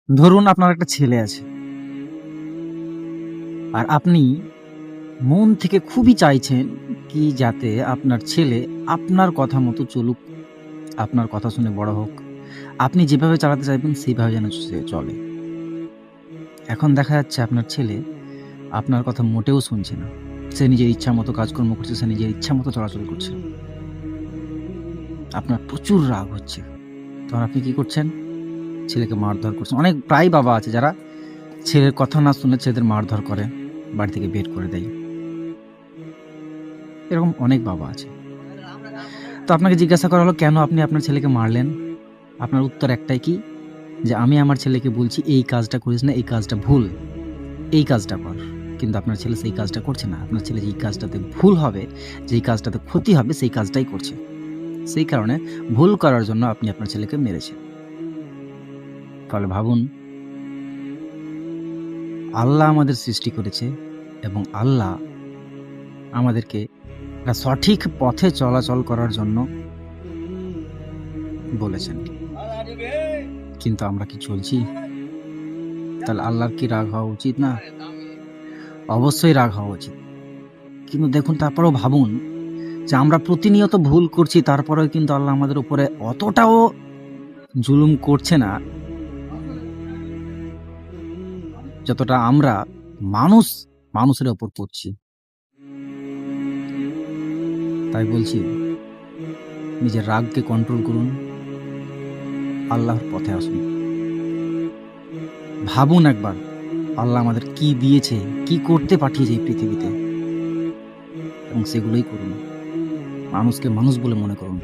ধরুন আপনার একটা ছেলে আছে আর আপনি মন থেকে খুবই চাইছেন কি যাতে আপনার ছেলে আপনার কথা মতো চলুক, আপনার কথা শুনে বড় হোক। আপনি যেভাবে চালাতে চাইবেন সেইভাবে যেন সে চলে। এখন দেখা যাচ্ছে আপনার ছেলে আপনার কথা মোটেও শুনছে না। সে নিজের ইচ্ছামতো কাজকর্ম করছে, সে নিজের ইচ্ছামতো চলাচল করছে। আপনার প্রচুর রাগ হচ্ছে। তখন আপনি কি করছেন? ছেলেকে মারধর করছেন। অনেক প্রায় বাবা আছে যারা ছেলের কথা না শুনলে ছেলেদের মারধর করে, বাড়ি থেকে বের করে দেয়। এরকম অনেক বাবা আছে। তো আপনাকে জিজ্ঞাসা করা হলো, কেন আপনি আপনার ছেলেকে মারলেন? আপনার উত্তর একটাই কি? যে আমি আমার ছেলেকে বলছি এই কাজটা করিস না, এই কাজটা ভুল, এই কাজটা কর। কিন্তু আপনার ছেলে সেই কাজটা করছে না। আপনার ছেলে যেই কাজটাতে ভুল হবে, যেই কাজটাতে ক্ষতি হবে সেই কাজটাই করছে। সেই কারণে ভুল করার জন্য আপনি আপনার ছেলেকে মেরেছেন। তাহলে ভাবুন, আল্লাহ আমাদের সৃষ্টি করেছে এবং আল্লাহ আমাদেরকে একটা সঠিক পথে চলাচল করার জন্য বলেছেন। কিন্তু আমরা কি চলছি? তাহলে আল্লাহর কি রাগ হওয়া উচিত না? অবশ্যই রাগ হওয়া উচিত। কিন্তু দেখুন, তারপরেও ভাবুন যে আমরা প্রতিনিয়ত ভুল করছি, তারপরেও কিন্তু আল্লাহ আমাদের উপরে অতটাও জুলুম করছে না যতটা আমরা মানুষের ওপর করছি। তাই বলছি, নিজের রাগকে কন্ট্রোল করুন, আল্লাহর পথে আসুন। ভাবুন একবার, আল্লাহ আমাদের কি দিয়েছে, কি করতে পাঠিয়েছে এই পৃথিবীতে, এবং সেগুলোই করুন। মানুষকে মানুষ বলে মনে করুন।